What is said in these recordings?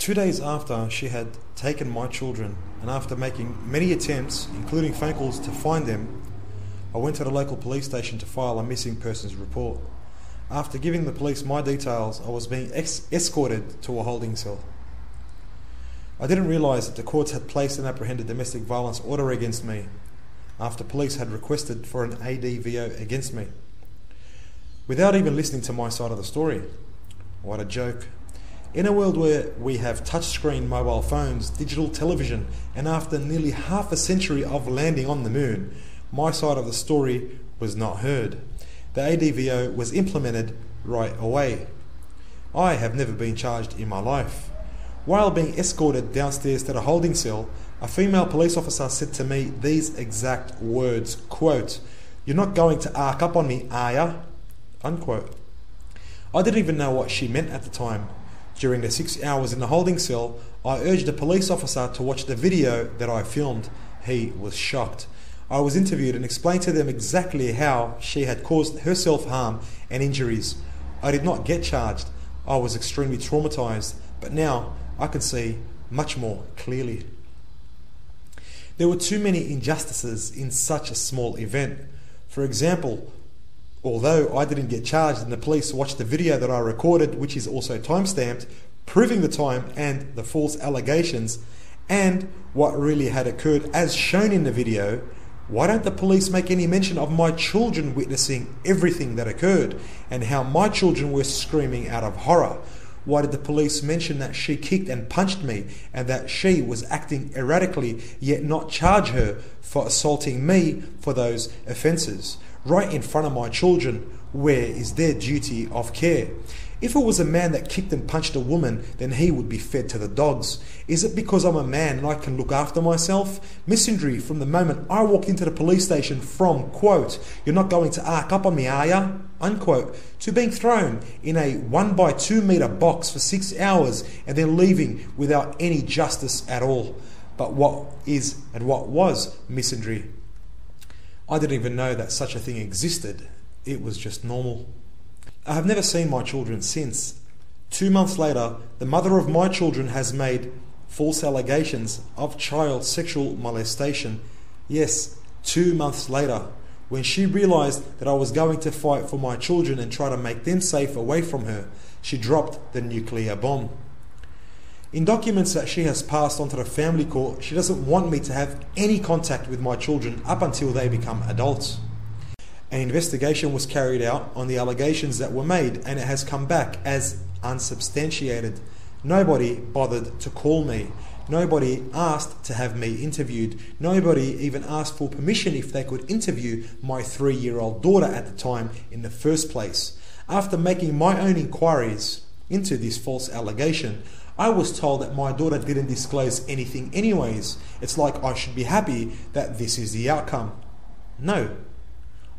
2 days after she had taken my children, and after making many attempts, including phone calls, to find them, I went to the local police station to file a missing persons report. After giving the police my details, I was being escorted to a holding cell. I didn't realise that the courts had placed an apprehended domestic violence order against me after police had requested for an ADVO against me, without even listening to my side of the story. What a joke. In a world where we have touchscreen mobile phones, digital television, and after nearly half a century of landing on the moon, my side of the story was not heard. The ADVO was implemented right away. I have never been charged in my life. While being escorted downstairs to the holding cell, a female police officer said to me these exact words, quote, "You're not going to arc up on me, are ya?" Unquote. I didn't even know what she meant at the time. During the 6 hours in the holding cell, I urged the police officer to watch the video that I filmed. He was shocked. I was interviewed and explained to them exactly how she had caused herself harm and injuries. I did not get charged. I was extremely traumatized, but now I can see much more clearly. There were too many injustices in such a small event. For example, although I didn't get charged and the police watched the video that I recorded, which is also timestamped, proving the time and the false allegations and what really had occurred as shown in the video, why don't the police make any mention of my children witnessing everything that occurred and how my children were screaming out of horror? Why did the police mention that she kicked and punched me and that she was acting erratically, yet not charge her for assaulting me for those offences? Right in front of my children, where is their duty of care? If it was a man that kicked and punched a woman, then he would be fed to the dogs. Is it because I'm a man and I can look after myself? Misandry from the moment I walked into the police station from, quote, "You're not going to arc up on me, are ya?" Unquote, to being thrown in a 1x2 metre box for 6 hours and then leaving without any justice at all. But what is and what was misandry? I didn't even know that such a thing existed. It was just normal. I have never seen my children since. 2 months later, the mother of my children has made false allegations of child sexual molestation. Yes, 2 months later, when she realised that I was going to fight for my children and try to make them safe away from her, she dropped the nuclear bomb. In documents that she has passed on to the family court, she doesn't want me to have any contact with my children up until they become adults. An investigation was carried out on the allegations that were made, and it has come back as unsubstantiated. Nobody bothered to call me. Nobody asked to have me interviewed. Nobody even asked for permission if they could interview my 3-year-old daughter at the time in the first place. After making my own inquiries into this false allegation, I was told that my daughter didn't disclose anything anyways. It's like I should be happy that this is the outcome. No.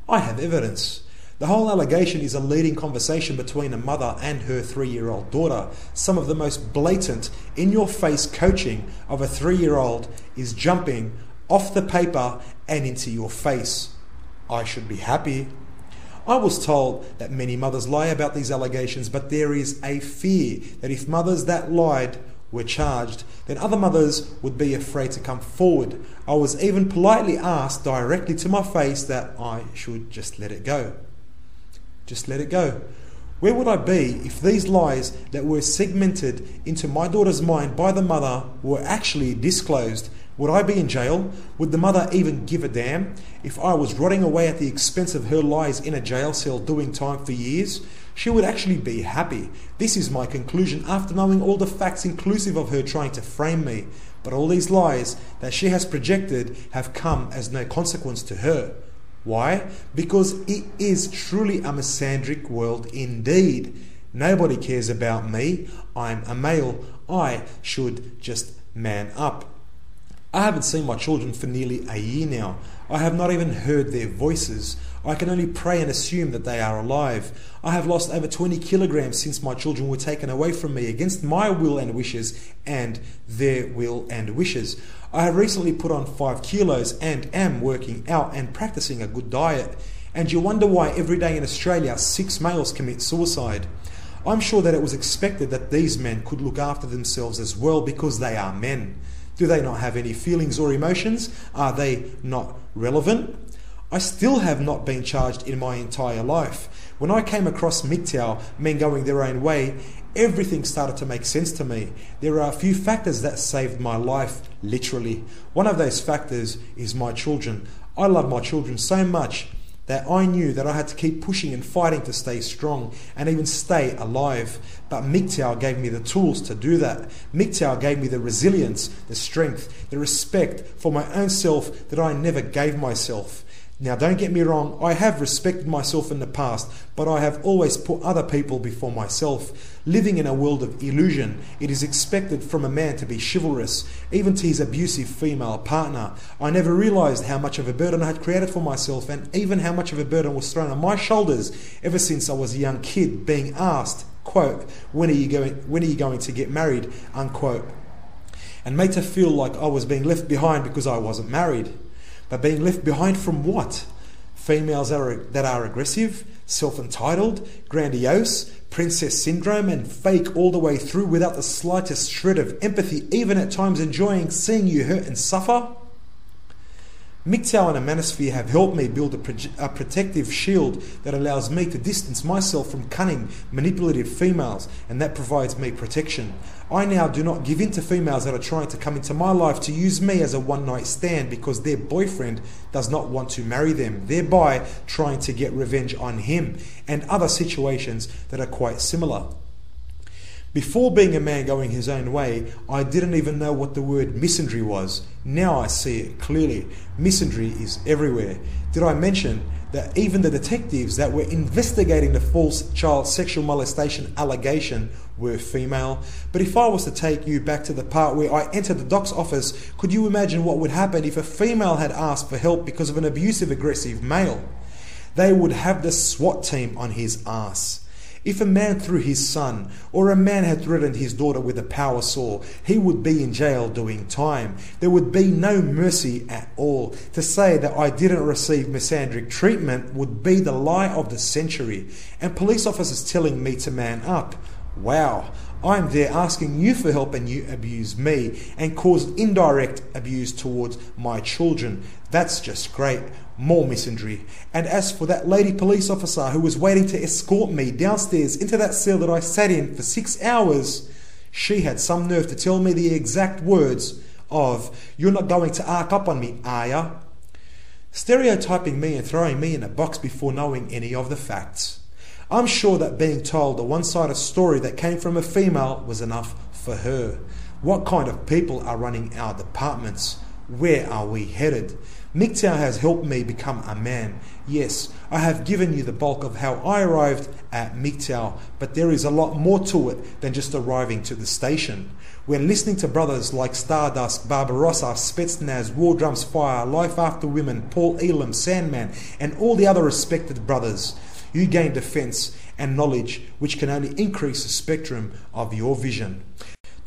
I have evidence. The whole allegation is a leading conversation between a mother and her 3-year-old daughter. Some of the most blatant, in-your-face coaching of a 3-year-old is jumping off the paper and into your face. I should be happy. I was told that many mothers lie about these allegations, but there is a fear that if mothers that lied were charged, then other mothers would be afraid to come forward. I was even politely asked directly to my face that I should just let it go. Just let it go. Where would I be if these lies that were segmented into my daughter's mind by the mother were actually disclosed? Would I be in jail? Would the mother even give a damn? If I was rotting away at the expense of her lies in a jail cell doing time for years, she would actually be happy. This is my conclusion after knowing all the facts inclusive of her trying to frame me. But all these lies that she has projected have come as no consequence to her. Why? Because it is truly a misandric world indeed. Nobody cares about me. I'm a male. I should just man up. I haven't seen my children for nearly a year now. I have not even heard their voices. I can only pray and assume that they are alive. I have lost over 20 kilograms since my children were taken away from me against my will and wishes and their will and wishes. I have recently put on 5 kilos and am working out and practicing a good diet. And you wonder why every day in Australia 6 males commit suicide. I'm sure that it was expected that these men could look after themselves as well because they are men. Do they not have any feelings or emotions? Are they not relevant? I still have not been charged in my entire life. When I came across MGTOW, men going their own way, everything started to make sense to me. There are a few factors that saved my life, literally. One of those factors is my children. I love my children so much that I knew that I had to keep pushing and fighting to stay strong and even stay alive. But MGTOW gave me the tools to do that. MGTOW gave me the resilience, the strength, the respect for my own self that I never gave myself. Now, don't get me wrong, I have respected myself in the past, but I have always put other people before myself. Living in a world of illusion, it is expected from a man to be chivalrous, even to his abusive female partner. I never realized how much of a burden I had created for myself, and even how much of a burden was thrown on my shoulders ever since I was a young kid, being asked, quote, when are you going to get married, unquote, and made to feel like I was being left behind because I wasn't married. But being left behind from what? Females that are aggressive, self-entitled, grandiose, princess syndrome, and fake all the way through without the slightest shred of empathy, even at times enjoying seeing you hurt and suffer? MGTOW and a manosphere have helped me build a protective shield that allows me to distance myself from cunning, manipulative females, and that provides me protection. I now do not give in to females that are trying to come into my life to use me as a one-night stand because their boyfriend does not want to marry them, thereby trying to get revenge on him, and other situations that are quite similar. Before being a man going his own way, I didn't even know what the word misandry was. Now I see it clearly. Misandry is everywhere. Did I mention that even the detectives that were investigating the false child sexual molestation allegation were female? But if I was to take you back to the part where I entered the doc's office, could you imagine what would happen if a female had asked for help because of an abusive, aggressive male? They would have the SWAT team on his ass. If a man threw his son, or a man had threatened his daughter with a power saw, he would be in jail doing time. There would be no mercy at all. To say that I didn't receive misandric treatment would be the lie of the century. And police officers telling me to man up. Wow, I'm there asking you for help and you abuse me and cause indirect abuse towards my children. That's just great. More misandry. And as for that lady police officer who was waiting to escort me downstairs into that cell that I sat in for 6 hours, she had some nerve to tell me the exact words of, "You're not going to arc up on me, are ya?" Stereotyping me and throwing me in a box before knowing any of the facts. I'm sure that being told a one-sided story that came from a female was enough for her. What kind of people are running our departments? Where are we headed? MGTOW has helped me become a man. Yes, I have given you the bulk of how I arrived at MGTOW, but there is a lot more to it than just arriving to the station. When listening to brothers like Stardust, Barbarossa, Spetsnaz, War Drums Fire, Life After Women, Paul Elam, Sandman, and all the other respected brothers, you gain defense and knowledge which can only increase the spectrum of your vision.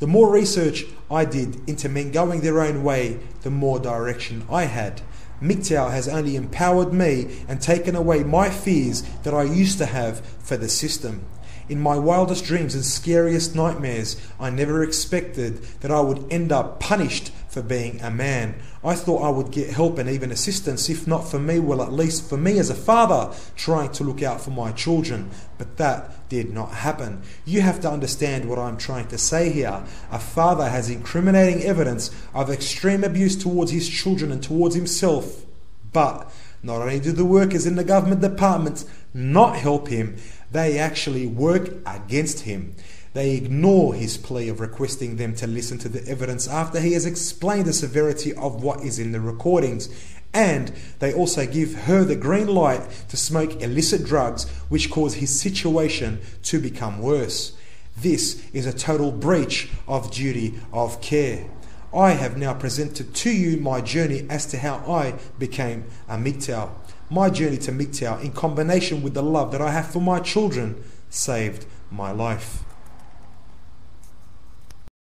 The more research I did into men going their own way, the more direction I had. MGTOW has only empowered me and taken away my fears that I used to have for the system. In my wildest dreams and scariest nightmares, I never expected that I would end up punished for being a man. I thought I would get help and even assistance, if not for me, well, at least for me as a father, trying to look out for my children. But that did not happen. You have to understand what I'm trying to say here. A father has incriminating evidence of extreme abuse towards his children and towards himself. But not only do the workers in the government departments not help him, they actually work against him. They ignore his plea of requesting them to listen to the evidence after he has explained the severity of what is in the recordings. And they also give her the green light to smoke illicit drugs, which cause his situation to become worse. This is a total breach of duty of care. I have now presented to you my journey as to how I became a MGTOW. My journey to MGTOW, in combination with the love that I have for my children, saved my life.